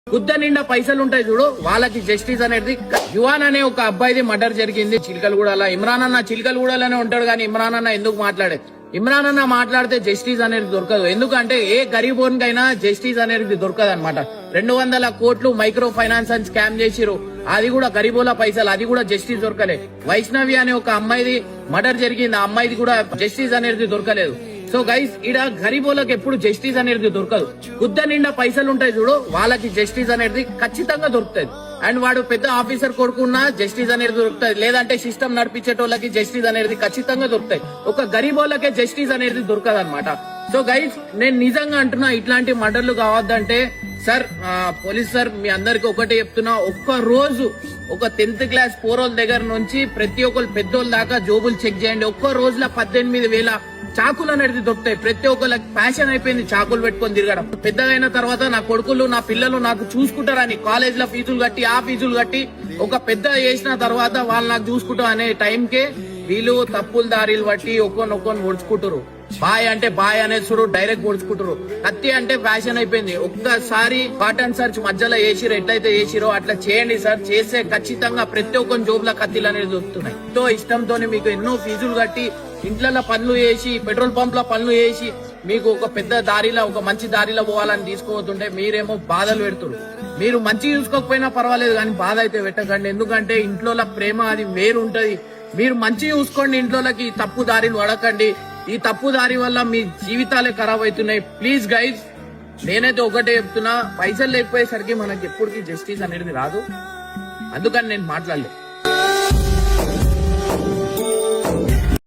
గుద్ద నిండా పైసలు ఉంటాయి చూడు, వాళ్ళకి జస్టిస్ అనేది. యువాన్ అనే ఒక అబ్బాయిది మర్డర్ జరిగింది చిలకలగూడలో. ఇమ్రాన్ అన్న చిలకలగూడలోనే ఉంటాడు కానీ ఇమ్రాన్ అన్న ఎందుకు మాట్లాడేది? ఇమ్రాన్ అన్న మాట్లాడితే జస్టిస్ అనేది దొరకదు. ఎందుకంటే ఏ గరీబోన్కైనా జస్టిస్ అనేది దొరకదు అనమాట. 200 కోట్లు మైక్రో ఫైనాన్స్ అని స్కామ్ చేసిరు, అది కూడా గరీబోల పైసలు, అది కూడా జస్టిస్ దొరకలే. వైష్ణవి అనే ఒక అమ్మాయిది మర్డర్ జరిగింది, ఆ అమ్మాయిది కూడా జస్టిస్ అనేది దొరకలేదు. సో గైస్, ఈడ గరీబోలకు ఎప్పుడు జస్టిస్ అనేది దొరకదు. గుద్ద నిండా పైసలు ఉంటాయి చూడు, వాళ్ళకి జస్టిస్ అనేది ఖచ్చితంగా దొరుకుతుంది. అండ్ వాడు పెద్ద ఆఫీసర్ కొడుకున్నా జస్టిస్ అనేది దొరుకుతుంది, లేదంటే సిస్టమ్ నడిపించేటోళ్ళకి జస్టిస్ అనేది ఖచ్చితంగా దొరుకుతాయి. ఒక గరీబోళ్ళకే జస్టిస్ అనేది దొరకదు అనమాట. సో గైస్, నేను నిజంగా అంటున్నా, ఇట్లాంటి మర్డర్లు కావద్దంటే సార్, పోలీస్ సార్, మీ అందరికి ఒకటే చెప్తున్నా, ఒక్క రోజు ఒక 10th క్లాస్ పోరోల దగ్గర నుంచి ప్రతి ఒక్కరు పెద్దోళ్ళ దాకా జోబులు చెక్ చేయండి. ఒక్క రోజులో 18,000 చాకులు అనేది దొరుకుతాయి. ప్రతి ఒక్కరికి ప్యాషన్ అయిపోయింది చాకులు పెట్టుకొని తిరగడం. పెద్దగా అయిన తర్వాత నా కొడుకులు నా పిల్లలు నాకు చూసుకుంటారని కాలేజ్ లో ఫీజులు కట్టి ఆ ఫీజులు కట్టి ఒక పెద్ద చేసిన తర్వాత వాళ్ళు నాకు చూసుకుంటారు అనే టైంకే వీళ్ళు తప్పుల దారిలు బట్టి ఒక్కొక్కరిని ఓడ్చుకుంటారు. బాయ్ అంటే బాయ్ అనేది చూడు, డైరెక్ట్ ఓడ్చుకుంటారు. కత్తి అంటే ఫ్యాషన్ అయిపోయింది. ఒక్కసారి కాటన్ సర్చ్ మధ్యలో వేసిరో, ఎట్లయితే వేసిరో అట్లా చేయండి సార్. చేస్తే ఖచ్చితంగా ప్రతి ఒక్కరి జోబుల కత్తిలు అనేది దొరుకుతున్నాయి. ఎంతో ఇష్టంతో మీకు ఎన్నో ఫీజులు కట్టి ఇంట్లలో పనులు చేసి పెట్రోల్ పంప్ లో పనులు చేసి మీకు ఒక పెద్ద దారిలో, ఒక మంచి దారిలో పోవాలని తీసుకోతుంటే మీరేమో బాధలు పెడుతున్నారు. మీరు మంచి చూసుకోకపోయినా పర్వాలేదు కానీ బాధ అయితే పెట్టకండి. ఎందుకంటే ఇంట్లో ప్రేమ అది వేరుంటది. మీరు మంచి చూసుకోండి, ఇంట్లోకి తప్పు దారిని పడకండి. ఈ తప్పు దారి వల్ల మీ జీవితాలే ఖరాబ్ అవుతున్నాయి. ప్లీజ్ గైజ్, నేనైతే ఒకటే చెప్తున్నా, పైసలు లేకపోయేసరికి మనకి ఎప్పటికీ జస్టిస్ అనేది రాదు. అందుకని నేను మాట్లాడలేదు.